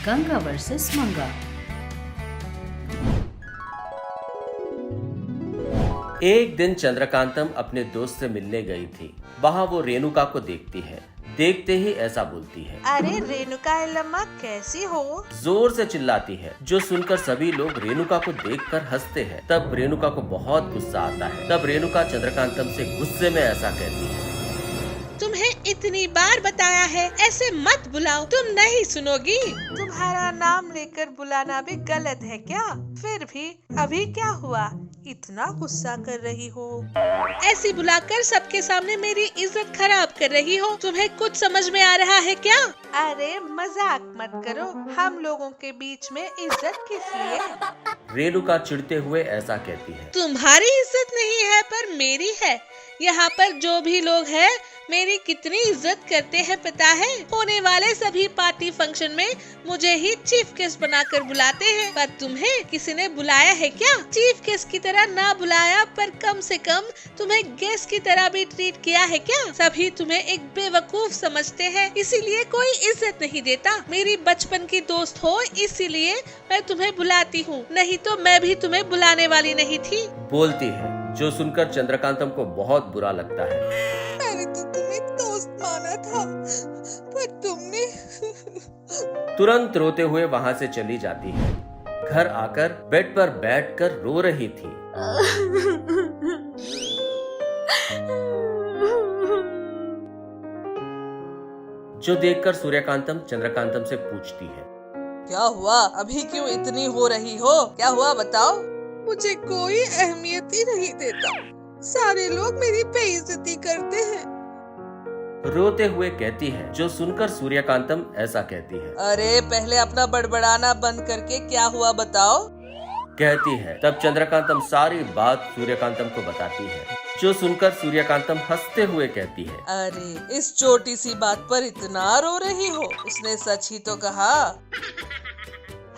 Ganga versus मंगा। एक दिन चंद्रकांतम अपने दोस्त से मिलने गई थी। वहाँ वो रेणुका को देखती है। देखते ही ऐसा बोलती है, अरे रेणुका एलम्मा कैसी हो? जोर से चिल्लाती है, जो सुनकर सभी लोग रेणुका को देखकर हंसते हैं। तब रेणुका को बहुत गुस्सा आता है। तब रेणुका चंद्रकांतम से गुस्से में ऐसा कहती है, तुम्हें इतनी बार बताया है ऐसे मत बुलाओ, तुम नहीं सुनोगी। तुम्हारा नाम लेकर बुलाना भी गलत है क्या? फिर भी अभी क्या हुआ, इतना गुस्सा कर रही हो? ऐसी बुलाकर सबके सामने मेरी इज्जत खराब कर रही हो। तुम्हें कुछ समझ में आ रहा है क्या? अरे मजाक मत करो, हम लोगों के बीच में इज्जत किस लिए? रेणुका चिढ़ते हुए ऐसा कहती है, तुम्हारी इज्जत नहीं है पर मेरी है। यहाँ पर जो भी लोग हैं मेरी कितनी इज्जत करते हैं पता है? होने वाले सभी पार्टी फंक्शन में मुझे ही चीफ गेस्ट बनाकर बुलाते हैं। पर तुम्हें किसी ने बुलाया है क्या? चीफ गेस्ट की तरह ना बुलाया पर कम से कम तुम्हें गेस्ट की तरह भी ट्रीट किया है क्या? सभी तुम्हें एक बेवकूफ समझते हैं, इसीलिए कोई इज्जत नहीं देता। मेरी बचपन की दोस्त हो इसीलिए मैं तुम्हें बुलाती हूँ, नहीं तो मैं भी तुम्हें बुलाने वाली नहीं थी। बोलती है, जो सुनकर चंद्रकांतम को बहुत बुरा लगता है। मैंने तो तुम्हें दोस्त माना था, पर तुमने तुरंत रोते हुए वहाँ से चली जाती है। घर आकर बेड पर बैठकर रो रही थी। जो देखकर सूर्यकांतम चंद्रकांतम से पूछती है, क्या हुआ? अभी क्यों इतनी हो रही हो? क्या हुआ बताओ? मुझे कोई अहमियत ही नहीं देता, सारे लोग मेरी बेइज्जती करते हैं। रोते हुए कहती है। जो सुनकर सूर्यकांतम ऐसा कहती है, अरे पहले अपना बड़बड़ाना बंद करके क्या हुआ बताओ? कहती है। तब चंद्रकांतम सारी बात सूर्यकांतम को बताती है। जो सुनकर सूर्यकांतम हंसते हुए कहती है, अरे इस छोटी सी बात पर इतना रो रही हो? उसने सच ही तो कहा।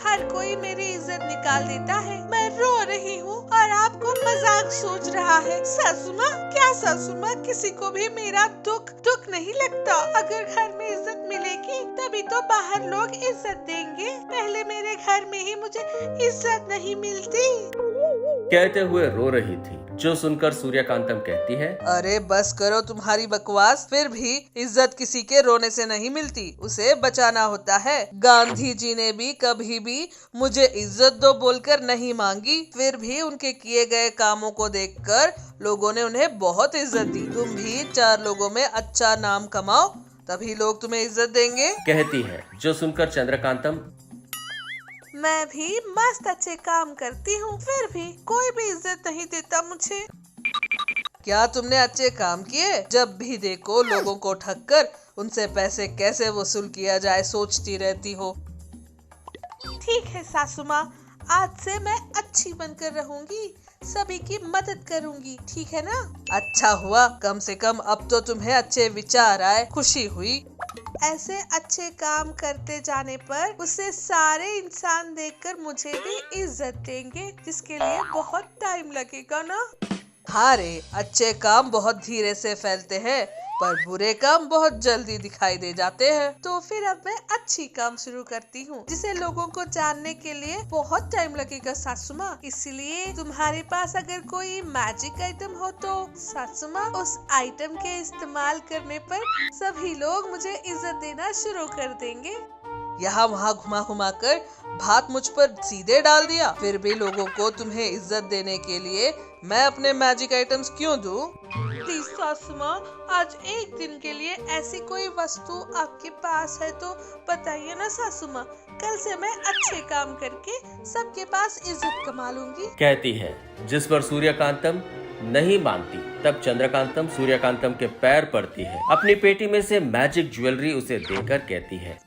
हर कोई मेरी इज्जत निकाल देता है, मैं रो रही हूँ और आपको मजाक सोच रहा है। सासू माँ, क्या सासू माँ किसी को भी मेरा दुख नहीं लगता? अगर घर में इज्जत मिलेगी तभी तो बाहर लोग इज्जत देंगे। पहले मेरे घर में ही मुझे इज्जत नहीं मिलती। कहते हुए रो रही थी। जो सुनकर सूर्यकांतम कहती है, अरे बस करो तुम्हारी बकवास। फिर भी इज्जत किसी के रोने से नहीं मिलती, उसे बचाना होता है। गांधी जी ने भी कभी भी मुझे इज्जत दो बोलकर नहीं मांगी, फिर भी उनके किए गए कामों को देखकर लोगों ने उन्हें बहुत इज्जत दी। तुम भी 4 लोगों में अच्छा नाम कमाओ, तभी लोग तुम्हें इज्जत देंगे। कहती है। जो सुनकर चंद्रकांतम, मैं भी मस्त अच्छे काम करती हूँ, फिर भी कोई भी इज्जत नहीं देता मुझे। क्या तुमने अच्छे काम किए? जब भी देखो लोगों को ठग कर उनसे पैसे कैसे वसूल किया जाए सोचती रहती हो। ठीक है सासू माँ, आज से मैं अच्छी बनकर रहूंगी, सभी की मदद करूंगी, ठीक है ना? अच्छा हुआ, कम से कम अब तो तुम्हें अच्छे विचार आए, खुशी हुई। ऐसे अच्छे काम करते जाने पर उसे सारे इंसान देखकर मुझे भी इज्जत देंगे, जिसके लिए बहुत टाइम लगेगा ना। हाँ रे, अच्छे काम बहुत धीरे से फैलते हैं पर बुरे काम बहुत जल्दी दिखाई दे जाते हैं। तो फिर अब मैं अच्छी काम शुरू करती हूँ, जिसे लोगों को जानने के लिए बहुत टाइम लगेगा सासू माँ। इसलिए तुम्हारे पास अगर कोई मैजिक आइटम हो तो सासू माँ, उस आइटम के इस्तेमाल करने पर सभी लोग मुझे इज्जत देना शुरू कर देंगे। यहाँ वहाँ घुमा घुमा कर भात मुझ पर सीधे डाल दिया, फिर भी लोगों को तुम्हें इज्जत देने के लिए मैं अपने मैजिक आइटम्स क्यों दूं? प्लीज सासू माँ, आज एक दिन के लिए ऐसी कोई वस्तु आपके पास है तो बताइए ना सासू माँ। कल से मैं अच्छे काम करके सबके पास इज्जत कमा लूंगी। कहती है। जिस पर सूर्यकांतम नहीं मानती। तब चंद्रकांतम सूर्यकांतम के पैर पड़ती है। अपनी पेटी में से मैजिक ज्वेलरी उसे देकर कहती है,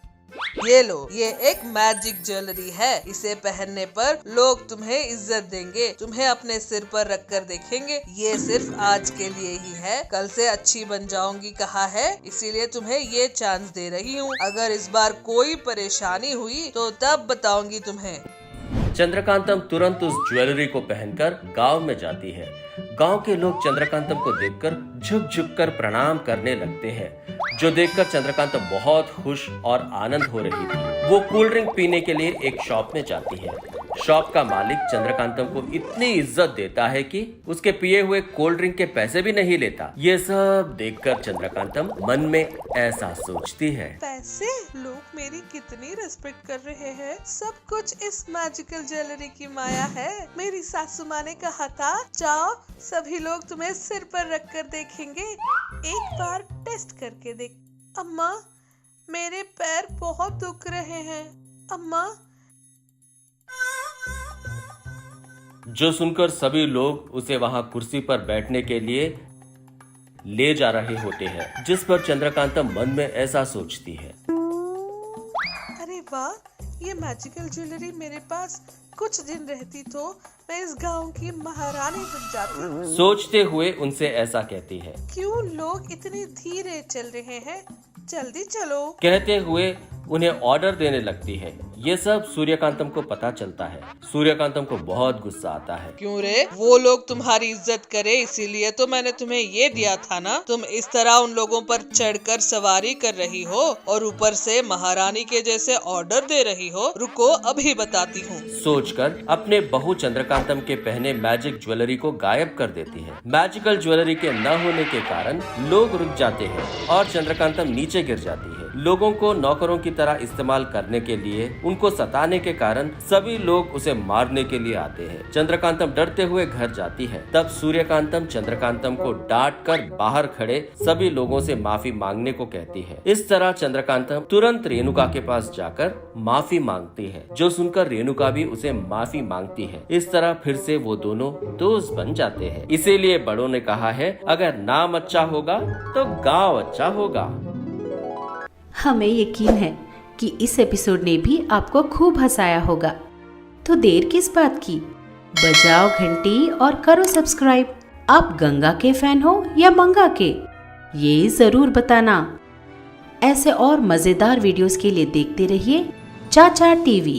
ये लो, ये एक मैजिक ज्वेलरी है, इसे पहनने पर लोग तुम्हें इज्जत देंगे, तुम्हें अपने सिर पर रखकर देखेंगे। ये सिर्फ आज के लिए ही है, कल से अच्छी बन जाऊंगी कहा है, इसीलिए तुम्हें ये चांस दे रही हूँ। अगर इस बार कोई परेशानी हुई तो तब बताऊंगी तुम्हें। चंद्रकांतम तुरंत उस ज्वेलरी को पहनकर गांव में जाती है। गांव के लोग चंद्रकांतम को देखकर झुक झुक कर प्रणाम करने लगते हैं। जो देखकर चंद्रकांतम बहुत खुश और आनंद हो रही थी। वो कोल्ड ड्रिंक पीने के लिए एक शॉप में जाती है। शॉप का मालिक चंद्रकांतम को इतनी इज्जत देता है कि उसके पिए हुए कोल्ड ड्रिंक के पैसे भी नहीं लेता। ये सब देखकर चंद्रकांतम मन में ऐसा सोचती है, पैसे? लोग मेरी कितनी रिस्पेक्ट कर रहे हैं। सब कुछ इस मैजिकल ज्वेलरी की माया है। मेरी सासू माँ ने कहा था, जाओ सभी लोग तुम्हें सिर पर रख कर देखेंगे, एक बार टेस्ट करके देख। अम्मा, मेरे पैर बहुत दुख रहे हैं। अम्मा। जो सुनकर सभी लोग उसे वहां कुर्सी पर बैठने के लिए ले जा रहे होते हैं, जिस पर चंद्रकांतम मन में ऐसा सोचती है, अरे वाह, ये मैजिकल ज्वेलरी मेरे पास कुछ दिन रहती तो मैं इस गांव की महारानी बन जाती। सोचते हुए उनसे ऐसा कहती है, क्यों लोग इतने धीरे चल रहे हैं, जल्दी चलो। कहते हुए उन्हें ऑर्डर देने लगती है। ये सब सूर्यकांतम को पता चलता है। सूर्यकांतम को बहुत गुस्सा आता है। क्यों रे? वो लोग तुम्हारी इज्जत करे इसीलिए तो मैंने तुम्हें ये दिया था ना। तुम इस तरह उन लोगों पर चढ़कर सवारी कर रही हो और ऊपर से महारानी के जैसे ऑर्डर दे रही हो। रुको, अभी बताती हूँ। सोचकर अपने बहू चंद्रकांतम के पहने मैजिक ज्वेलरी को गायब कर देती है। मैजिकल ज्वेलरी के न होने के कारण लोग रुक जाते हैं और चंद्रकांतम नीचे गिर जाती है। लोगों को नौकरों की तरह इस्तेमाल करने के लिए उनको सताने के कारण सभी लोग उसे मारने के लिए आते हैं। चंद्रकांतम डरते हुए घर जाती है। तब सूर्यकांतम चंद्रकांतम को डांट कर बाहर खड़े सभी लोगों से माफी मांगने को कहती है। इस तरह चंद्रकांतम तुरंत रेणुका के पास जाकर माफी मांगती है, जो सुनकर रेणुका भी उसे माफी मांगती है। इस तरह फिर से वो दोनों दोस्त बन जाते हैं। इसीलिए बड़ों ने कहा है, अगर नाम अच्छा होगा तो गाँव अच्छा होगा। हमें यकीन है कि इस एपिसोड ने भी आपको खूब हंसाया होगा। तो देर किस बात की, बजाओ घंटी और करो सब्सक्राइब। आप गंगा के फैन हो या मंगा के, ये जरूर बताना। ऐसे और मजेदार वीडियोस के लिए देखते रहिए चाचा टीवी।